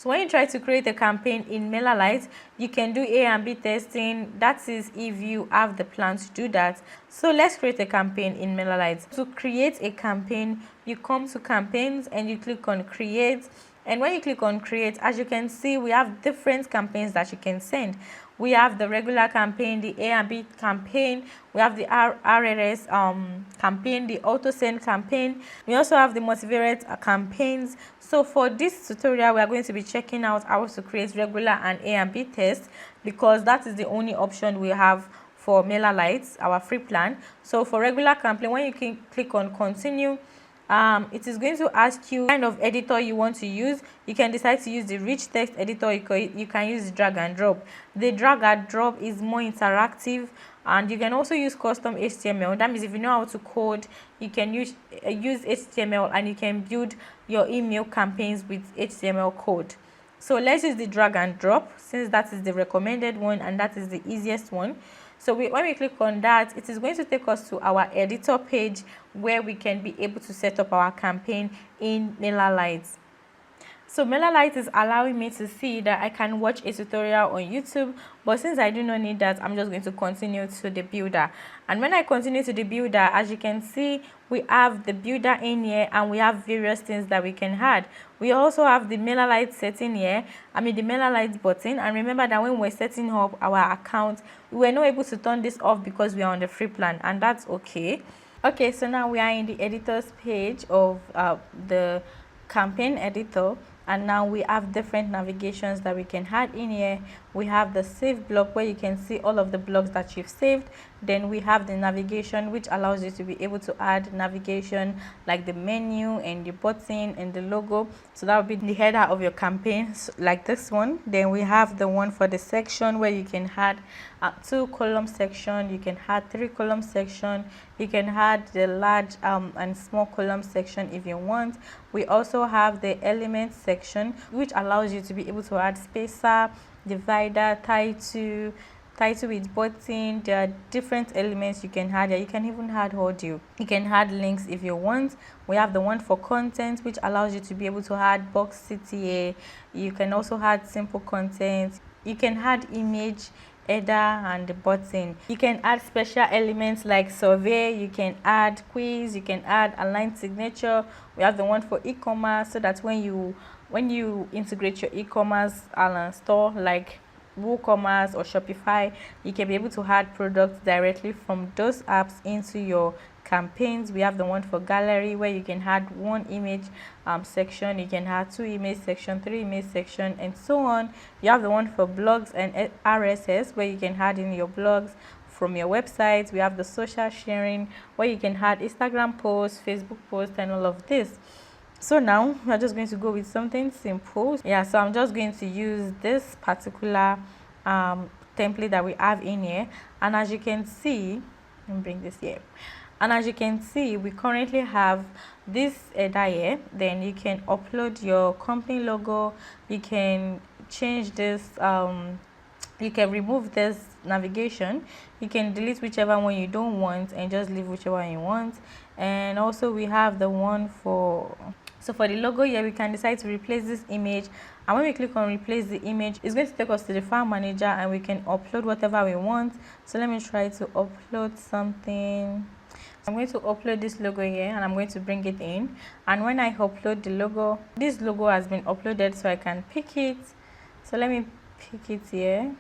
So when you try to create a campaign in MailerLite, you can do A and B testing. That is if you have the plan to do that. So let's create a campaign in MailerLite. To create a campaign, you come to campaigns and you click on create. And when you click on create, as you can see, we have different campaigns that you can send. We have the regular campaign, the A and B campaign, we have the RRS campaign, the auto send campaign. We also have the multivariate campaigns. So for this tutorial, we are going to be checking out how to create regular and A and B tests, because that is the only option we have for MailerLite, our free plan. So for regular campaign, when you can click on continue, it is going to ask you what kind of editor you want to use. You can decide to use the rich text editor. You can use drag and drop. The drag and drop is more interactive, and you can also use custom HTML. That means if you know how to code, you can use HTML and you can build your email campaigns with HTML code. So let's use the drag and drop, since that is the recommended one and that is the easiest one. So when we click on that, it is going to take us to our editor page where we can be able to set up our campaign in MailerLite. So MailerLite is allowing me to see that I can watch a tutorial on YouTube, but since I do not need that, I'm just going to continue to the builder. And when I continue to the builder, as you can see, we have the builder in here and we have various things that we can add. We also have the MailerLite setting here, the MailerLite button. And remember that when we're setting up our account, we were not able to turn this off because we are on the free plan, and that's okay. Okay, so now we are in the editors page of the campaign editor, and now we have different navigations that we can add in here. We have the save block where you can see all of the blocks that you've saved. Then we have the navigation, which allows you to be able to add navigation like the menu and the button and the logo. So that would be the header of your campaign, like this one. Then we have the one for the section where you can add a 2-column section, you can add 3-column section, you can add the large and small column section if you want. We also have the element section, which allows you to be able to add spacer, divider, title with button. There are different elements you can add. You can even add audio. You can add links if you want. We have the one for content, which allows you to be able to add box CTA. You can also add simple content. You can add image, header, and the button. You can add special elements like survey. You can add quiz. You can add align signature. We have the one for e-commerce, so that when you integrate your e-commerce store like WooCommerce or Shopify, you can be able to add products directly from those apps into your campaigns. We have the one for gallery where you can add 1 image section, you can add 2 image section, 3 image section, and so on. You have the one for blogs and RSS where you can add in your blogs from your website. We have the social sharing where you can add Instagram posts, Facebook posts, and all of this. So now we're just going to go with something simple. Yeah, so I'm just going to use this particular template that we have in here, and as you can see, let me bring this here. And as you can see, we currently have this header here. Then you can upload your company logo. You can change this. You can remove this navigation. You can delete whichever one you don't want and just leave whichever one you want. And also we have the one for the logo here. We can decide to replace this image, and when we click on replace the image, it's going to take us to the file manager and we can upload whatever we want. So let me try to upload something. I'm going to upload this logo here and I'm going to bring it in, and when I upload the logo, this logo has been uploaded, so I can pick it. So let me pick it here.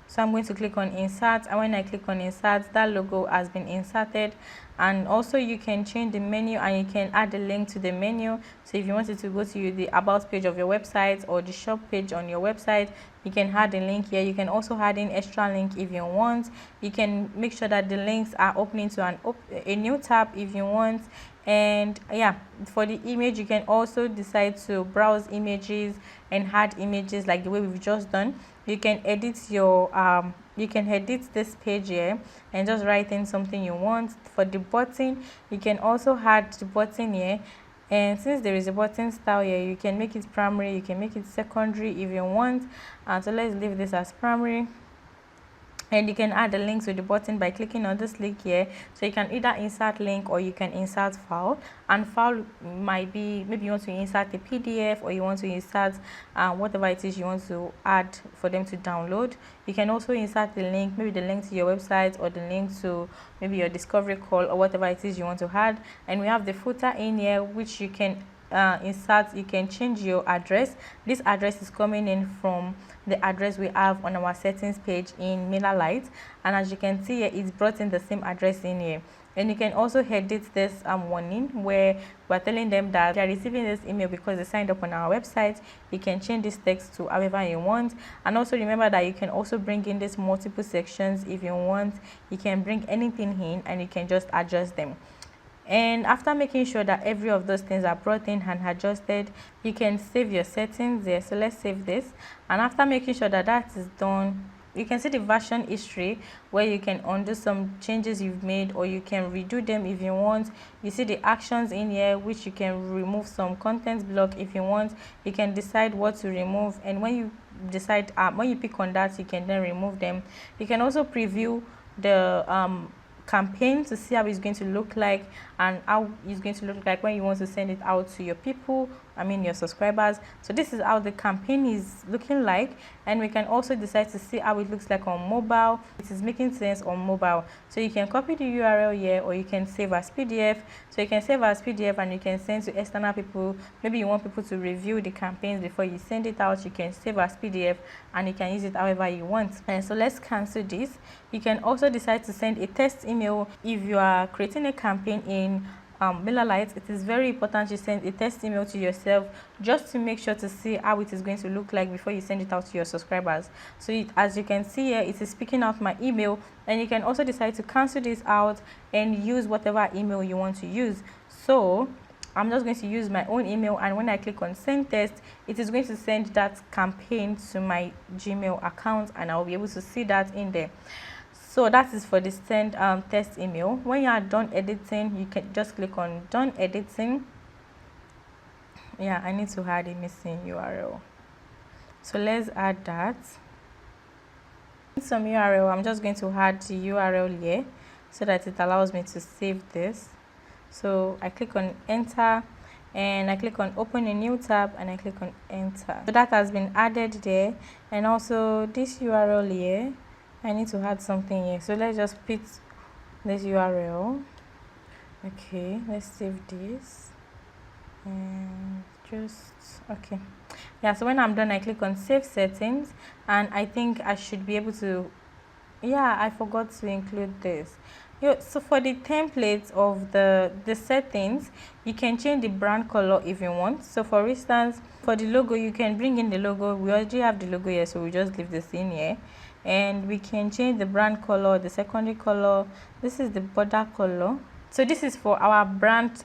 So I'm going to click on insert, and when I click on insert, that logo has been inserted. And also you can change the menu and you can add a link to the menu. So if you wanted to go to the about page of your website or the shop page on your website, you can add a link here. You can also add in extra link if you want. You can make sure that the links are opening to a new tab if you want. And yeah, for the image, you can also decide to browse images and add images like the way we've just done. You can edit your you can edit this page here and just write in something you want. For the button, you can also add the button here, and since there is a button style here, you can make it primary, you can make it secondary if you want. And so let's leave this as primary. and you can add the links with the button by clicking on this link here. So you can either insert link or you can insert file, and file might be maybe you want to insert a PDF or you want to insert whatever it is you want to add for them to download. You can also insert the link, maybe the link to your website or the link to maybe your discovery call or whatever it is you want to add. And we have the footer in here, which you can insert. You can change your address. This address is coming in from the address we have on our settings page in MailerLite, and as you can see here, it's brought in the same address in here. And you can also edit this warning where we're telling them that they're receiving this email because they signed up on our website. You can change this text to however you want, and also remember that you can also bring in these multiple sections if you want. You can bring anything in and you can just adjust them. And after making sure that every of those things are brought in and adjusted, you can save your settings there. So let's save this, and after making sure that that is done, you can see the version history where you can undo some changes you've made, or you can redo them if you want. You see the actions in here, which you can remove some content block if you want. You can decide what to remove, and when you decide when you pick on that, you can then remove them. You can also preview the campaign to see how it's going to look like, and how it's going to look like when you want to send it out to your people, your subscribers. So this is how the campaign is looking like, and we can also decide to see how it looks like on mobile. It is making sense on mobile, so you can copy the URL here, or you can save as PDF. So you can save as PDF and you can send to external people. Maybe you want people to review the campaigns before you send it out. You can save as PDF and you can use it however you want. And so let's cancel this. You can also decide to send a test email if you are creating a campaign in MailerLite. It is very important you send a test email to yourself, just to make sure to see how it is going to look like before you send it out to your subscribers. So as you can see here, it is speaking out my email, and you can also decide to cancel this out and use whatever email you want to use. So I'm just going to use my own email, and when I click on send test, it is going to send that campaign to my Gmail account, and I'll be able to see that in there. So that is for the send test email. When you are done editing, you can just click on done editing. Yeah, I need to add a missing URL. So let's add that. Some URL, I'm just going to add the URL here so that it allows me to save this. So I click on enter, and I click on open a new tab, and I click on enter. So that has been added there. And also this URL here, I need to add something here. So let's just put this URL. Okay, let's save this, and just okay. Yeah, so when I'm done, I click on save settings, and I think I should be able to, yeah, I forgot to include this. So for the templates of the settings, you can change the brand color if you want. So for instance, for the logo, you can bring in the logo. We already have the logo here, so we just leave this in here. And we can change the brand color, the secondary color. This is the border color. So this is for our brand,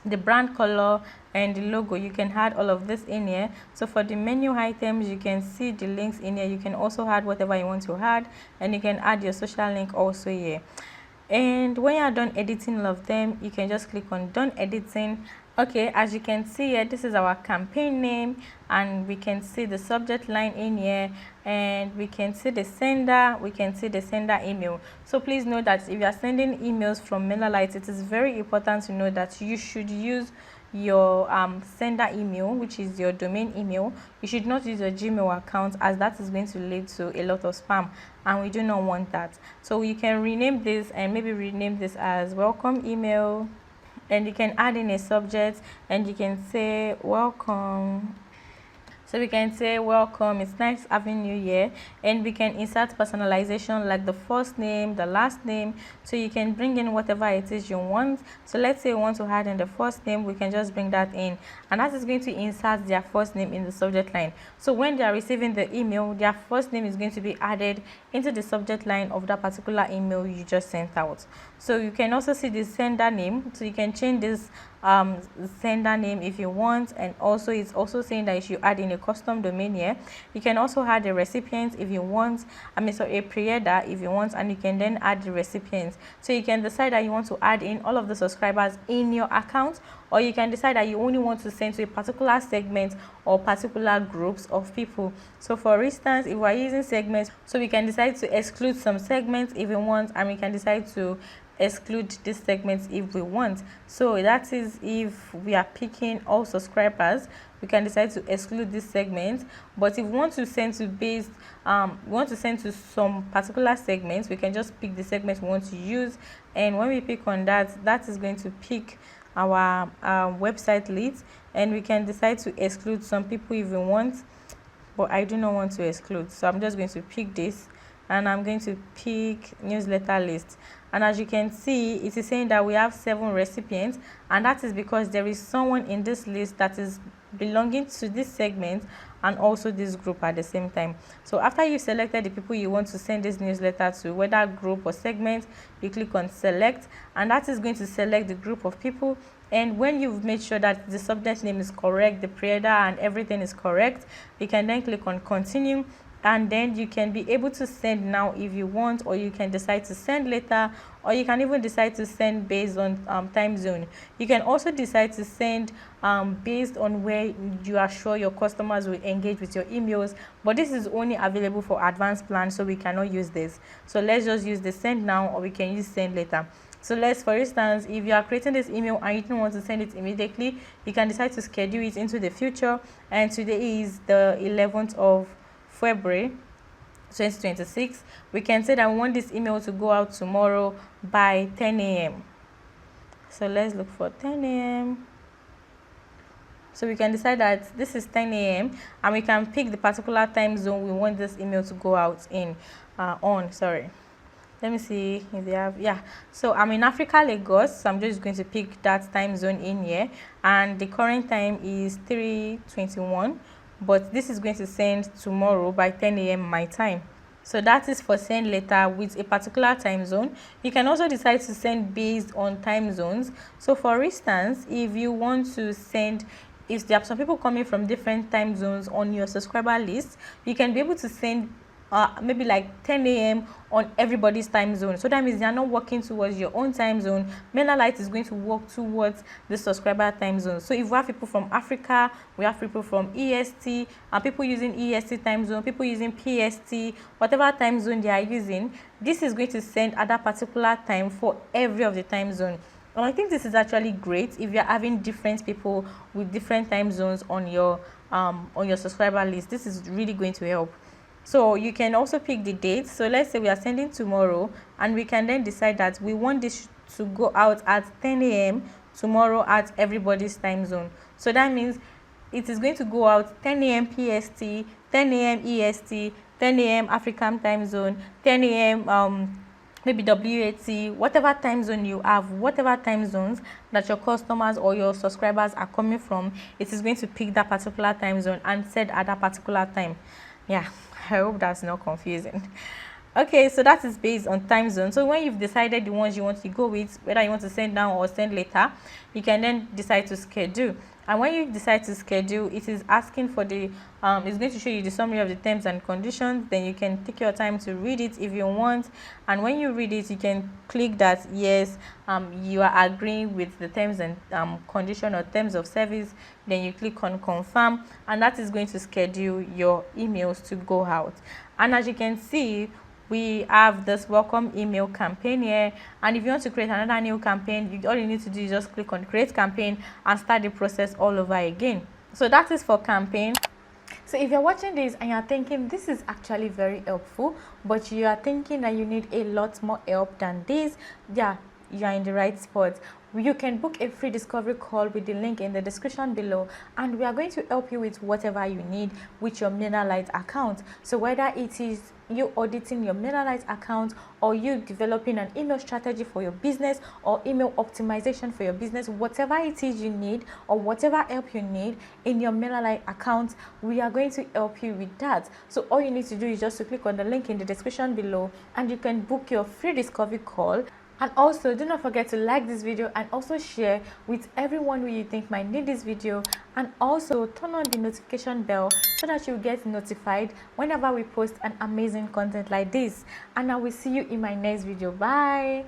the brand color and the logo. You can add all of this in here. So for the menu items, you can see the links in here. You can also add whatever you want to add, and you can add your social link also here. And when you are done editing all of them, you can just click on done editing. Okay, as you can see here, this is our campaign name, and we can see the subject line in here, and we can see the sender, we can see the sender email. So please know that if you are sending emails from MailerLite, it is very important to know that you should use your sender email, which is your domain email. You should not use your Gmail account, as that is going to lead to a lot of spam, and we do not want that. So you can rename this, and maybe rename this as welcome email, and you can add in a subject, and you can say welcome. So we can say welcome, it's nice having you here, and we can insert personalization like the first name, the last name. So you can bring in whatever it is you want. So let's say we want to add in the first name, we can just bring that in, and that is going to insert their first name in the subject line. So when they are receiving the email, their first name is going to be added into the subject line of that particular email you just sent out. So you can also see the sender name, so you can change this sender name if you want, and also it's also saying that you should add in a custom domain here. You can also add a recipient if you want, a pre-header if you want, and you can then add the recipients. So you can decide that you want to add in all of the subscribers in your account, or you can decide that you only want to send to a particular segment or particular groups of people. So for instance, if we're using segments, so we can decide to exclude some segments if we want, and we can decide to exclude these segments if we want. So that is, if we are picking all subscribers, we can decide to exclude this segment. But if we want to send to some particular segments, we can just pick the segment we want to use, and when we pick on that, that is going to pick our website leads, and we can decide to exclude some people if we want, but I do not want to exclude, so I'm just going to pick this, and I'm going to pick newsletter list. And as you can see, it is saying that we have 7 recipients, and that is because there is someone in this list that is belonging to this segment and also this group at the same time. So after you selected the people you want to send this newsletter to, whether group or segment, you click on select, and that is going to select the group of people. And when you've made sure that the subject name is correct, the pre-header and everything is correct, you can then click on continue, and then you can be able to send now if you want, or you can decide to send later, or you can even decide to send based on time zone. You can also decide to send based on where you are sure your customers will engage with your emails, but this is only available for advanced plans, so we cannot use this. So let's just use the send now, or we can use send later. So let's, for instance, if you are creating this email and you don't want to send it immediately, you can decide to schedule it into the future. And today is the 11th of February 2026. We can say that we want this email to go out tomorrow by 10 a.m. So let's look for 10 a.m. So we can decide that this is 10 a.m. and we can pick the particular time zone we want this email to go out in let me see if they have, yeah. So I'm in Africa, Lagos, so I'm just going to pick that time zone in here, and the current time is 3:21, but this is going to send tomorrow by 10 a.m. my time. So that is for send later with a particular time zone. You can also decide to send based on time zones. So for instance, if you want to send, if there are some people coming from different time zones on your subscriber list, you can be able to send maybe like 10 a.m. on everybody's time zone. So that means they are not working towards your own time zone. MailerLite is going to work towards the subscriber time zone. So if we have people from Africa, we have people from EST, and people using EST time zone, people using PST, whatever time zone they are using, this is going to send at that particular time for every of the time zone. And I think this is actually great if you're having different people with different time zones on your subscriber list. This is really going to help. So you can also pick the date. So let's say we are sending tomorrow, and we can then decide that we want this to go out at 10 a.m. tomorrow at everybody's time zone. So that means it is going to go out 10 a.m. PST, 10 a.m. EST, 10 a.m. African time zone, 10 a.m. Maybe WAT, whatever time zone you have, whatever time zones that your customers or your subscribers are coming from, it is going to pick that particular time zone and send at that particular time. Yeah, I hope that's not confusing. Okay, so that is based on time zone. So when you've decided the ones you want to go with, whether you want to send now or send later, you can then decide to schedule. And when you decide to schedule, it is asking for the it's going to show you the summary of the terms and conditions. Then you can take your time to read it if you want, and when you read it, you can click that yes, you are agreeing with the terms and condition or terms of service. Then you click on confirm, and that is going to schedule your emails to go out. And as you can see, we have this welcome email campaign here, and if you want to create another new campaign, all you need to do is just click on create campaign and start the process all over again. So that is for campaign. So if you're watching this and you're thinking this is actually very helpful, but you are thinking that you need a lot more help than this, yeah, you are in the right spot. You can book a free discovery call with the link in the description below, and we are going to help you with whatever you need with your MailerLite account. So whether it is you auditing your MailerLite account, or you developing an email strategy for your business, or email optimization for your business, whatever it is you need or whatever help you need in your MailerLite account, we are going to help you with that. So all you need to do is just to click on the link in the description below, and you can book your free discovery call. And also, do not forget to like this video and also share with everyone who you think might need this video, and also turn on the notification bell so that you get notified whenever we post an amazing content like this. And I will see you in my next video. Bye.